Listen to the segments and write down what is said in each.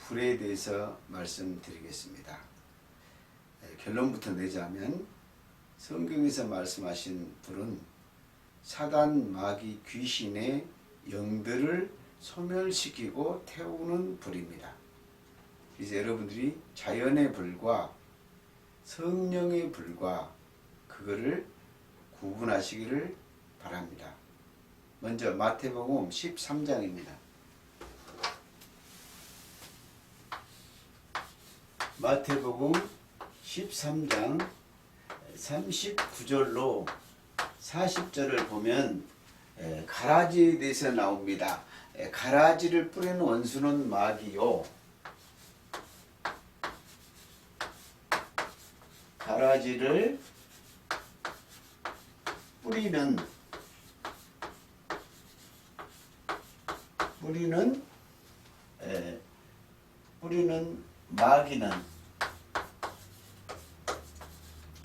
불에 대해서 말씀드리겠습니다. 결론부터 내자면 성경에서 말씀하신 불은 사단, 마귀, 귀신의 영들을 소멸시키고 태우는 불입니다. 그래서 여러분들이 자연의 불과 성령의 불과 그거를 구분하시기를 바랍니다. 먼저 마태복음 13장입니다. 마태복음 13장 39절로 40절을 보면 가라지에 대해서 나옵니다. 가라지를 뿌리는 원수는 마귀요. 가라지를 뿌리는 마귀는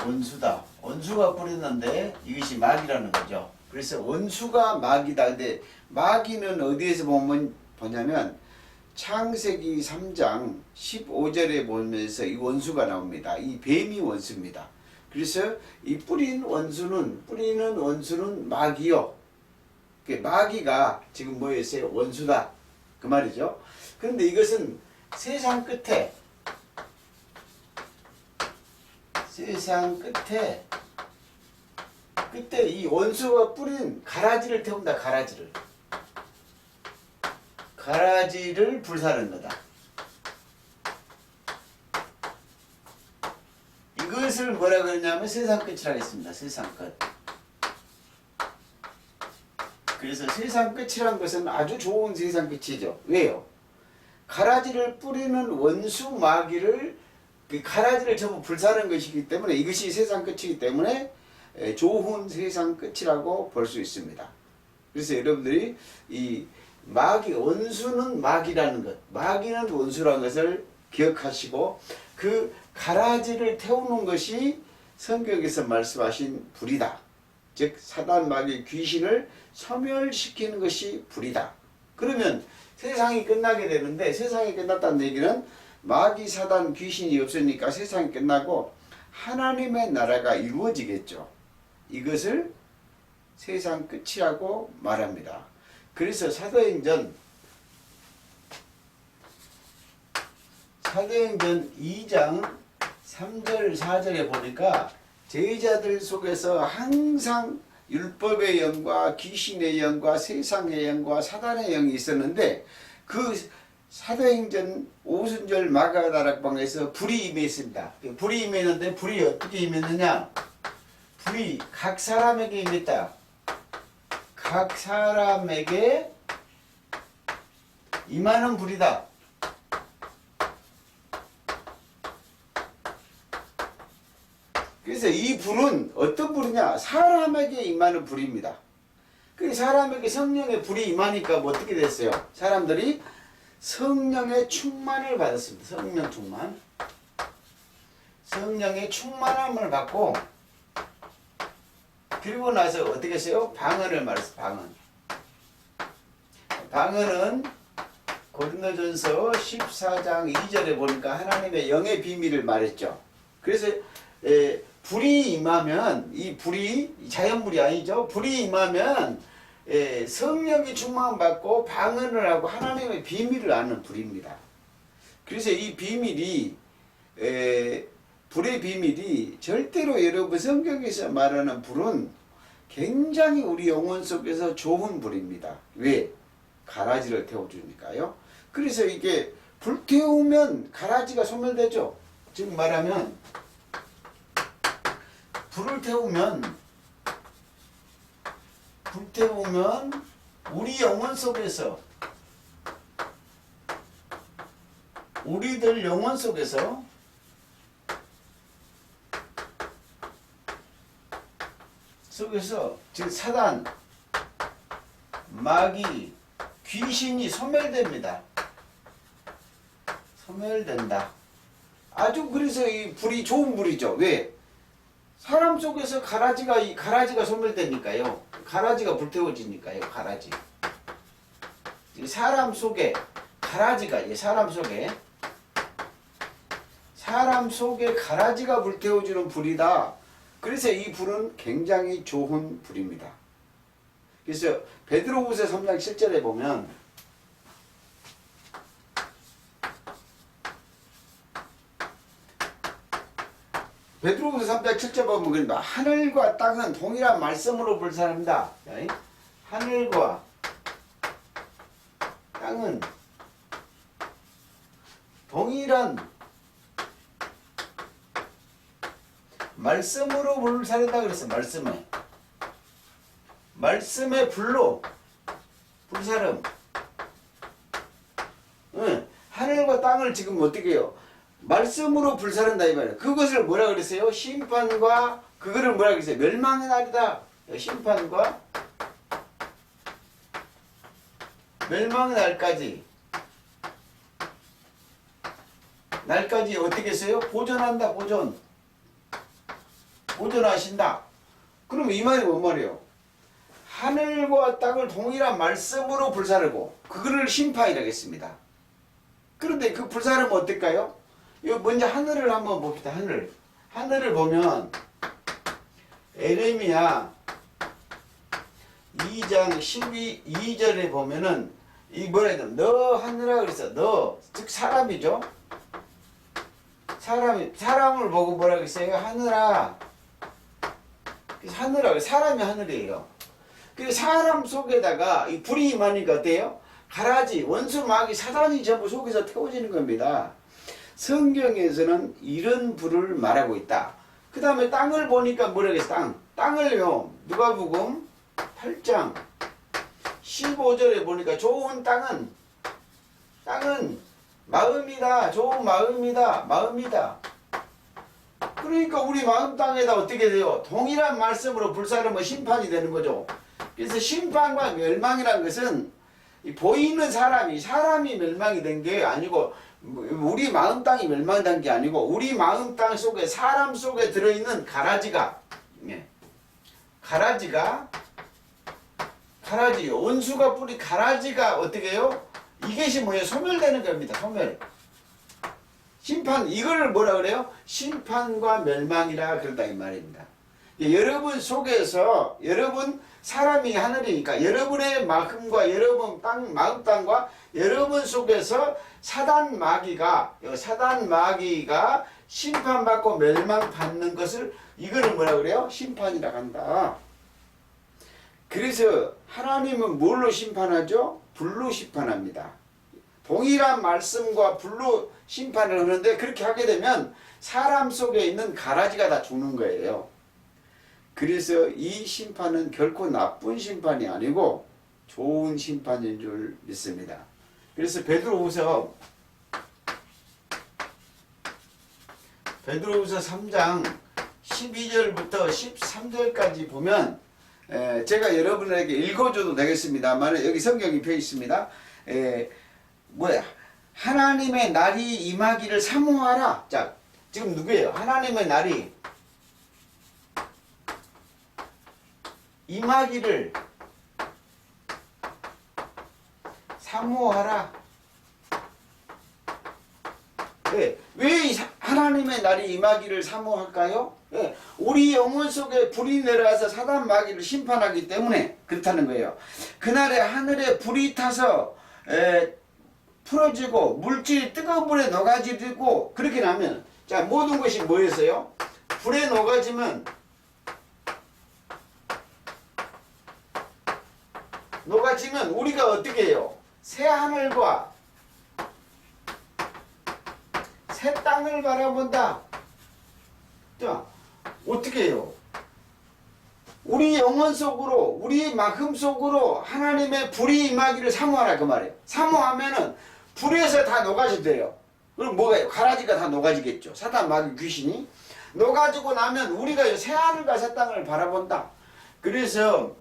원수다. 원수가 뿌리는데 이것이 마귀라는 거죠. 그래서 원수가 마귀다. 근데 마귀는 어디에서 보냐면 창세기 3장 15절에 보면서 이 원수가 나옵니다. 이 뱀이 원수입니다. 그래서 이 뿌리는 원수는 마귀요. 마귀가 지금 뭐였어요? 원수다. 그 말이죠. 그런데 이것은 세상 끝에 그때 이 원수가 뿌린 가라지를 태운다. 가라지를 불사르는 거다. 이것을 뭐라 그러냐면 세상 끝이라고 했습니다. 세상 끝. 그래서 세상 끝이란 것은 아주 좋은 세상 끝이죠. 왜요? 가라지를 뿌리는 원수 마귀를 그 가라지를 전부 불사르는 것이기 때문에 이것이 세상 끝이기 때문에 좋은 세상 끝이라고 볼 수 있습니다. 그래서 여러분들이 이 마귀, 원수는 마귀라는 것, 마귀는 원수라는 것을 기억하시고 그 가라지를 태우는 것이 성경에서 말씀하신 불이다. 즉 사단, 마귀, 귀신을 소멸시키는 것이 불이다. 그러면 세상이 끝나게 되는데 세상이 끝났다는 얘기는 마귀, 사단, 귀신이 없으니까 세상이 끝나고 하나님의 나라가 이루어지겠죠. 이것을 세상 끝이라고 말합니다. 그래서 사도행전 2장 3절 4절에 보니까 제자들 속에서 항상 율법의 영과 귀신의 영과 세상의 영과 사단의 영이 있었는데 그 사도행전 오순절 마가다락방에서 불이 임했습니다. 불이 임했는데 불이 어떻게 임했느냐? 불이 각 사람에게 임했다. 각 사람에게 임하는 불이다. 그래서 이 불은 어떤 불이냐? 사람에게 임하는 불입니다. 그 사람에게 성령의 불이 임하니까 뭐 어떻게 됐어요? 사람들이 성령의 충만을 받았습니다. 성령 충만. 성령의 충만함을 받고 그리고 나서 어떻게 했어요? 방언을 말했어요. 방언은 고린도전서 14장 2절에 보니까 하나님의 영의 비밀을 말했죠. 그래서 불이 임하면 이 불이 자연불이 아니죠. 불이 임하면 성령이 충만받고 방언을 하고 하나님의 비밀을 아는 불입니다. 그래서 이 비밀이 불의 비밀이 절대로 여러분 성경에서 말하는 불은 굉장히 우리 영혼 속에서 좋은 불입니다. 왜? 가라지를 태워주니까요. 그래서 이게 불태우면 가라지가 소멸되죠. 즉 말하면 불을 태우면 우리 영혼 속에서 우리들 영혼 속에서 즉 사단, 마귀, 귀신이 소멸됩니다. 소멸된다. 아주 그래서 이 불이 좋은 불이죠. 왜? 사람 속에서 가라지가 소멸되니까요. 가라지가 불태워지니까요. 가라지. 사람 속에 가라지가 사람 속에 사람 속에 가라지가 불태워주는 불이다. 그래서 이 불은 굉장히 좋은 불입니다. 그래서 베드로후서 3장 7절에 보면 베드로후서 3장 7절 보면 그런다. 하늘과 땅은 동일한 말씀으로 불사릅니다. 하늘과 땅은 동일한 말씀으로 불사른다 그랬어. 말씀의 불로 불사름. 하늘과 땅을 지금 어떻게 해요? 말씀으로 불사른다 이 말이에요. 그것을 뭐라 그랬어요? 심판과 그거를 뭐라 그랬어요? 멸망의 날이다. 심판과 멸망의 날까지 어떻게 했어요? 보존한다. 보존하신다. 그럼 이 말이 뭔 말이에요? 하늘과 땅을 동일한 말씀으로 불사르고 그거를 심판이라겠습니다. 그런데 그 불사르면 어떨까요? 이거 먼저 하늘을 한번 봅시다. 하늘을 보면 에레미야 2장 12절에 보면은 이 뭐라 해야 되나? 너 하늘아 그랬어. 너 즉 사람이죠. 사람을 보고 뭐라 그랬어요? 하늘아. 사람이 하늘이에요. 그래서 사람 속에다가 이 불이 임하니까 어때요? 가라지, 원수, 마귀, 사단이 전부 속에서 태워지는 겁니다. 성경에서는 이런 불을 말하고 있다. 그 다음에 땅을 보니까 뭐라 그랬어? 땅을요. 누가복음 8장 15절에 보니까 좋은 땅은 마음이다. 좋은 마음이다. 그러니까 우리 마음 땅에다 어떻게 돼요? 동일한 말씀으로 불사르면 심판이 되는 거죠. 그래서 심판과 멸망이라는 것은 보이는 사람이 멸망이 된 게 아니고 우리 마음 땅이 멸망된 게 아니고 우리 마음 땅 속에 사람 속에 들어있는 가라지 원수가 뿌리 가라지가 어떻게 해요? 이것이 뭐예요? 소멸되는 겁니다. 심판 이걸 뭐라 그래요? 심판과 멸망이라 그런다 이 말입니다. 여러분 속에서 여러분 사람이 하늘이니까 여러분의 마음과 여러분 마음 땅과 여러분 속에서 사단 마귀가 심판받고 멸망받는 것을 이거를 뭐라 그래요? 심판이라 한다. 그래서 하나님은 뭘로 심판하죠? 불로 심판합니다. 동일한 말씀과 불로 심판을 하는데 그렇게 하게 되면 사람 속에 있는 가라지가 다 죽는 거예요. 그래서 이 심판은 결코 나쁜 심판이 아니고 좋은 심판인 줄 믿습니다. 그래서 베드로후서 3장 12절부터 13절까지 보면 제가 여러분에게 읽어줘도 되겠습니다만 여기 성경이 펴 있습니다. 하나님의 날이 임하기를 사모하라. 자, 지금 누구예요? 하나님의 날이 임하기를 사모하라. 왜 하나님의 날이 임하기를 사모할까요? 우리 영혼 속에 불이 내려와서 사단 마귀를 심판하기 때문에 그렇다는 거예요. 그날에 하늘에 불이 타서 풀어지고 물질이 뜨거운 불에 녹아지고 그렇게 나면 자 모든 것이 뭐였어요? 불에 녹아지면 우리가 어떻게 해요? 새 하늘과 새 땅을 바라본다. 자, 어떻게 해요? 우리 영혼 속으로, 우리 마음 속으로 하나님의 불이 임하기를 사모하라 그 말이에요. 사모하면은 불에서 다 녹아진대요. 그럼 뭐가요? 가라지가 다 녹아지겠죠. 사단 마귀 귀신이 녹아지고 나면 우리가 새 하늘과 새 땅을 바라본다. 그래서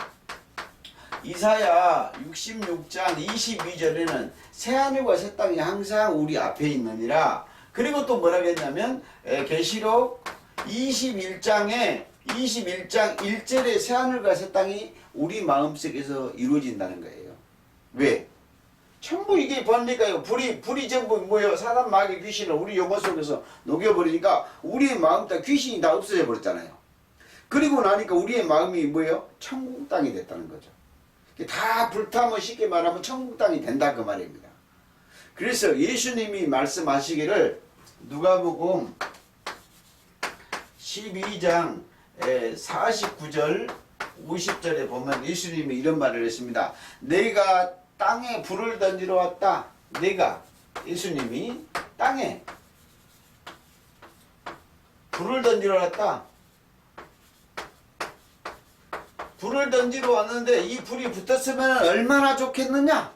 이사야 66장 22절에는 새 하늘과 새 땅이 항상 우리 앞에 있느니라. 그리고 또 뭐라고 했냐면 계시록 21장 1절에 새 하늘과 새 땅이 우리 마음속에서 이루어진다는 거예요. 왜? 전부 이게뭡니까요? 불이 전부 뭐예요? 사단 마귀 귀신을 우리 영혼 속에서 녹여버리니까 우리의 마음 다 귀신이 다 없어져 버렸잖아요. 그리고 나니까 우리의 마음이 뭐예요? 천국 땅이 됐다는 거죠. 다 불타면 쉽게 말하면 천국 땅이 된다 그 말입니다. 그래서 예수님이 말씀하시기를 누가복음 12장 49절 50절에 보면 예수님이 이런 말을 했습니다. 내가 땅에 불을 던지러 왔다. 내가 예수님이 땅에 불을 던지러 왔다. 불을 던지러 왔는데 이 불이 붙었으면 얼마나 좋겠느냐.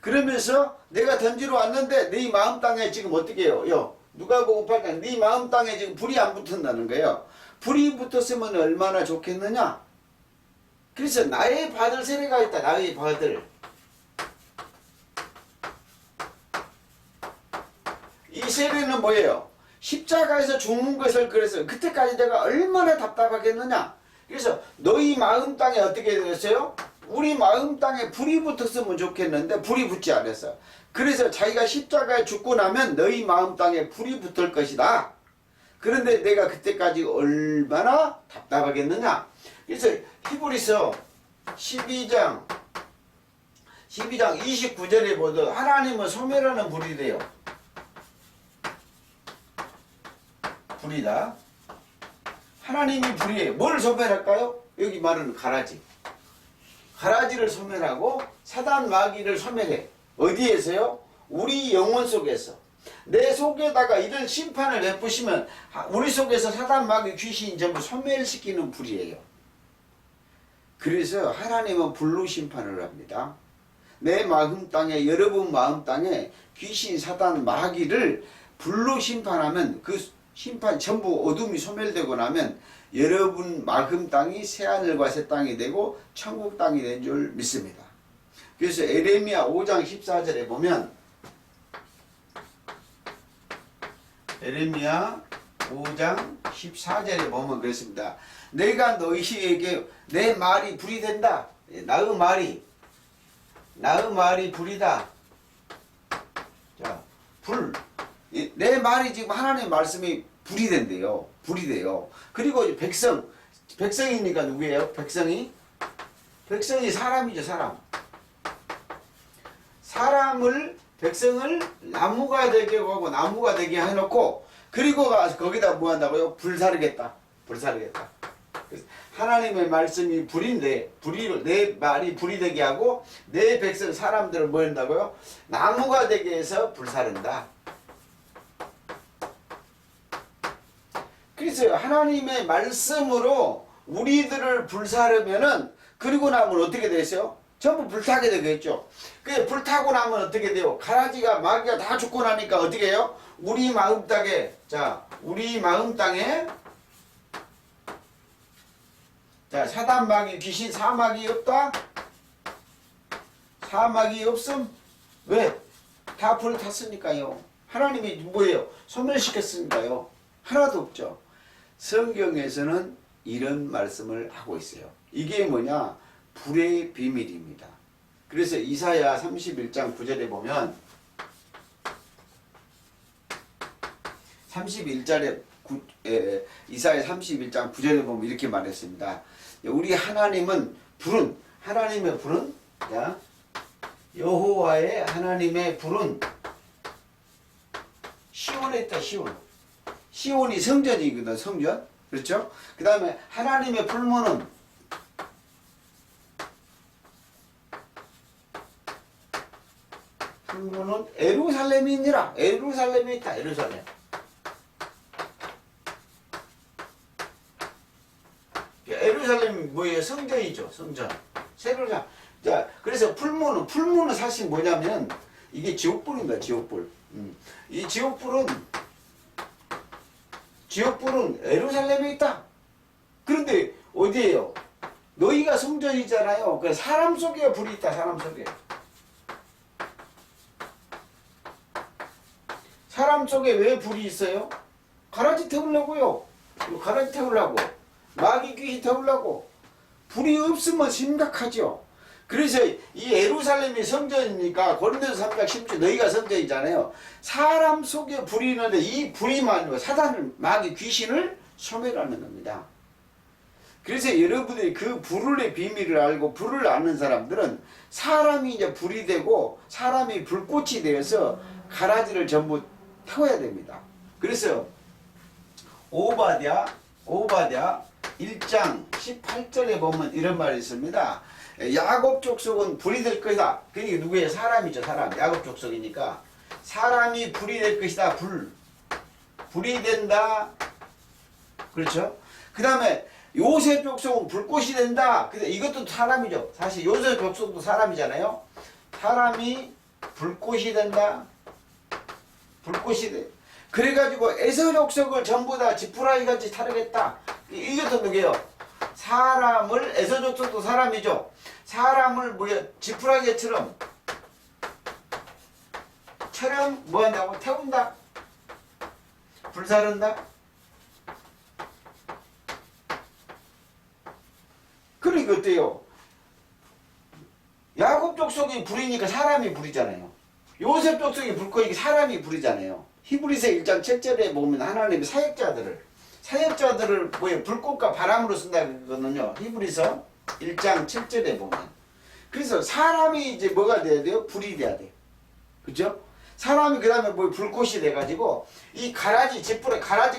그러면서 내가 던지러 왔는데 네 마음 땅에 지금 어떻게 해요? 누가복음 8장 네 마음 땅에 지금 불이 안 붙는다는 거예요. 불이 붙었으면 얼마나 좋겠느냐. 그래서 나의 받을 세례가 있다. 나의 받을. 이 세례는 뭐예요? 십자가에서 죽는 것을 그래서 그때까지 내가 얼마나 답답하겠느냐. 그래서 너희 마음 땅에 어떻게 되었어요? 우리 마음 땅에 불이 붙었으면 좋겠는데 불이 붙지 않았어. 그래서 자기가 십자가에 죽고 나면 너희 마음 땅에 불이 붙을 것이다. 그런데 내가 그때까지 얼마나 답답하겠느냐. 그래서 히브리서 12장 29절에 보도 하나님은 소멸하는 불이래요. 불이다. 하나님이 불이에요. 뭘 소멸할까요? 여기 말은 가라지. 가라지를 소멸하고 사단 마귀를 소멸해. 어디에서요? 우리 영혼 속에서. 내 속에다가 이런 심판을 베푸시면 우리 속에서 사단 마귀 귀신이 전부 소멸시키는 불이에요. 그래서 하나님은 불로 심판을 합니다. 내 마음 땅에 여러분 마음 땅에 귀신 사단 마귀를 불로 심판하면 그 심판 전부 어둠이 소멸되고 나면 여러분 마음 땅이 새하늘과 새 땅이 되고 천국 땅이 된 줄 믿습니다. 그래서 에레미야 5장 14절에 보면 에레미야 5장 14절에 보면 그렇습니다. 내가 너희에게 내 말이 불이 된다. 나의 말이 불이다. 자, 불. 내 말이 지금 하나님의 말씀이 불이 된대요. 불이 돼요. 그리고 백성이니까 누구예요? 백성이 사람이죠, 사람. 백성을 나무가 되게 하고 나무가 되게 해놓고 그리고 가서 거기다 뭐 한다고요? 불사르겠다. 하나님의 말씀이 불인데 내 말이 불이 되게 하고 내 백성 사람들을 뭐 한다고요? 나무가 되게 해서 불사른다. 그래서 하나님의 말씀으로 우리들을 불사르면은 그리고 나면 어떻게 되세요? 전부 불타게 되겠죠. 그 불타고 나면 어떻게 돼요? 가라지가 마귀가 다 죽고 나니까 어떻게 해요? 우리 마음 땅에 사단 마귀 귀신 사마귀 없다? 사마귀 없음? 왜? 다 불 탔으니까요. 하나님이 뭐예요? 소멸시켰으니까요. 하나도 없죠. 성경에서는 이런 말씀을 하고 있어요. 이게 뭐냐? 불의 비밀입니다. 그래서 이사야 31장 9절에 보면 이사야 31장 9절에 보면 이렇게 말했습니다. 우리 하나님의 불은 여호와의 하나님의 불은 시온에 있다. 시온이 성전이거든. 성전. 그렇죠? 그 다음에 하나님의 불문은 에루살렘이 있니라. 에루살렘이 있다. 에루살렘. 에루살렘이 뭐예요? 성전이죠. 성전. 세루살렘. 자, 그래서 풀문은 사실 뭐냐면 이게 지옥불입니다. 지옥불. 이 지옥불은 에루살렘에 있다. 그런데 어디에요? 너희가 성전이잖아요. 그 사람 속에 불이 있다. 사람 속에. 사람 속에 왜 불이 있어요? 가라지 태우려고요. 마귀 귀신 태우려고. 불이 없으면 심각하죠. 그래서 이 예루살렘이 성전이니까 고린도서 3장 10절 너희가 성전이잖아요. 사람 속에 불이 있는데 이 불이만 사단을 마귀 귀신을 소멸하는 겁니다. 그래서 여러분들이 그 불의 비밀을 알고 불을 아는 사람들은 사람이 이제 불이 되고 사람이 불꽃이 되어서 가라지를 전부 태워야 됩니다. 그래서 오바댜 1장 18절에 보면 이런 말이 있습니다. 야곱 족속은 불이 될 것이다. 그게 누구예요? 사람이죠. 사람. 야곱 족속이니까 사람이 불이 될 것이다. 불이 된다. 그렇죠? 그 다음에 요셉 족속은 불꽃이 된다. 근데 이것도 사람이죠. 사실 요셉 족속도 사람이잖아요. 사람이 불꽃이 된다. 불꽃이 돼. 그래가지고 에서 족속을 전부 다 지푸라기 같이 타르겠다. 이것도 누구예요? 사람을 에서 족속도 사람이죠. 사람을 지푸라기처럼 뭐 한다고? 태운다. 불사른다. 그러니까 어때요? 야곱 족속이 불이니까 사람이 불이잖아요. 요셉 족속이 불꽃이니까 사람이 불이잖아요. 히브리서 1장 7절에 보면 하나님의 사역자들을 불꽃과 바람으로 쓴다거든요. 히브리서 1장 7절에 보면. 그래서 사람이 이제 뭐가 돼야 돼요? 불이 돼야 돼요. 그죠? 사람이 그 다음에 불꽃이 돼가지고 이 가라지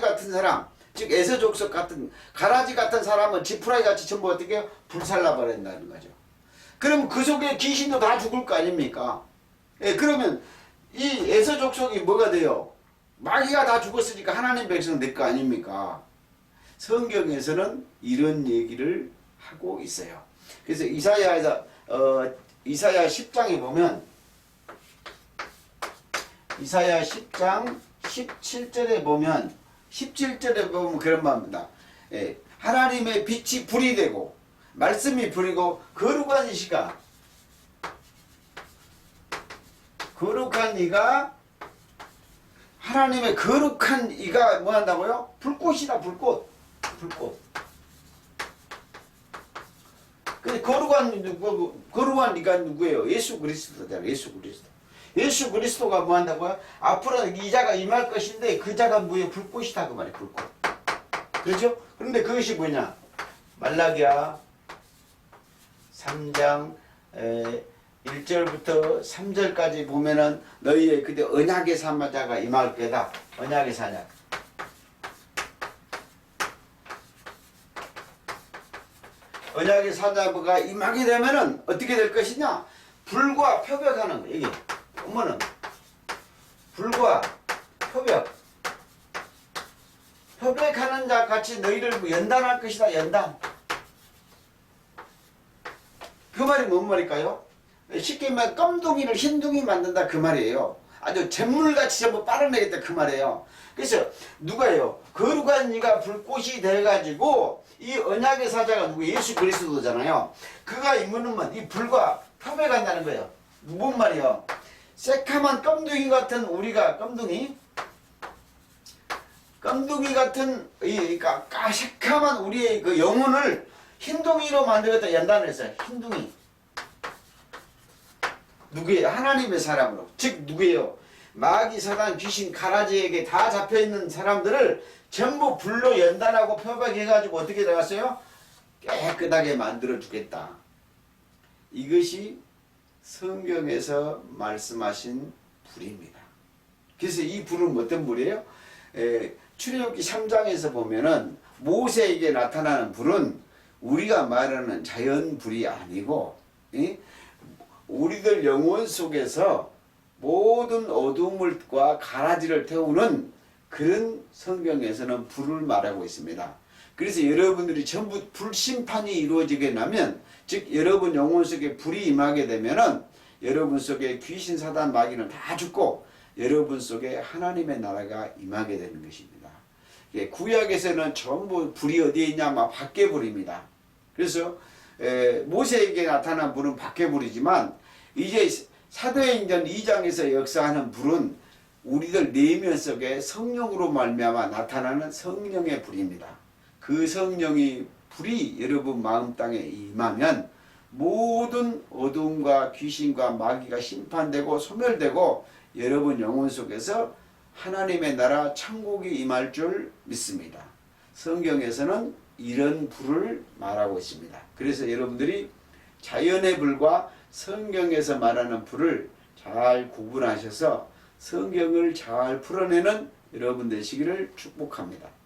같은 사람, 즉 에서 족속 같은 가라지 같은 사람은 지푸라기 같이 전부 어떻게 해요? 불살라 버린다는 거죠. 그럼 그 속에 귀신도 다 죽을 거 아닙니까? 예, 그러면 이 에서 족속이 뭐가 돼요? 마귀가 다 죽었으니까 하나님 백성 될 거 아닙니까? 성경에서는 이런 얘기를 하고 있어요. 그래서 이사야 10장에 보면 이사야 10장 17절에 보면 그런 말입니다. 예, 하나님의 빛이 불이 되고 말씀이 불이고 거룩한 이가 하나님의 거룩한 이가 뭐 한다고요? 불꽃이다. 불꽃. 근데 거룩한 이가 누구예요? 예수 그리스도잖아요. 예수 그리스도가 뭐 한다고요? 앞으로 이 자가 임할 것인데 그 자가 뭐예요? 불꽃이다 그 말이에요. 불꽃. 그렇죠? 그런데 그것이 뭐냐? 말라기야 3장 1절부터 3절까지 보면은 너희의 그때 언약의 사자가 임할 거다. 언약의 사자. 언약의 사자가 임하게 되면은 어떻게 될 것이냐? 불과 표벽하는 거. 이게 보면은 불과 표벽하는 자 같이 너희를 연단할 것이다. 연단. 그 말이 뭔 말일까요? 쉽게 말하면 껌둥이를 흰둥이 만든다 그 말이에요. 아주 잿물같이 전부 빨아내겠다 그 말이에요. 그래서 누가요? 거룩한 이가 불꽃이 돼가지고 이 언약의 사자가 누구? 예수 그리스도잖아요. 그가 임하면 이 불과 표백한다는 거예요. 뭔 말이에요? 새카만 껌둥이 같은 우리가 껌둥이 같은 이 새카만 우리의 그 영혼을 흰둥이로 만들겠다 연단을 했어요. 흰둥이. 누구예요? 하나님의 사람으로. 즉 누구예요? 마귀 사단 귀신 가라지에게 다 잡혀있는 사람들을 전부 불로 연단하고 표박해가지고 어떻게 나갔어요? 깨끗하게 만들어 주겠다. 이것이 성경에서 말씀하신 불입니다. 그래서 이 불은 어떤 불이에요? 출애굽기 3장에서 보면은 모세에게 나타나는 불은 우리가 말하는 자연 불이 아니고 우리들 영혼 속에서 모든 어둠과 가라지를 태우는 그런 성경에서는 불을 말하고 있습니다. 그래서 여러분들이 전부 불심판이 이루어지게 되면, 즉 여러분 영혼 속에 불이 임하게 되면은 여러분 속에 귀신 사단 마귀는 다 죽고 여러분 속에 하나님의 나라가 임하게 되는 것입니다. 구약에서는 전부 불이 어디에 있냐? 막 밖에 불입니다. 그래서 모세에게 나타난 불은 밖에 불이지만 이제 사도행전 2장에서 역사하는 불은 우리들 내면 속에 성령으로 말미암아 나타나는 성령의 불입니다. 그 성령이 불이 여러분 마음 땅에 임하면 모든 어둠과 귀신과 마귀가 심판되고 소멸되고 여러분 영혼 속에서 하나님의 나라 천국이 임할 줄 믿습니다. 성경에서는 이런 불을 말하고 있습니다. 그래서 여러분들이 자연의 불과 성경에서 말하는 불을 잘 구분하셔서 성경을 잘 풀어내는 여러분 되시기를 축복합니다.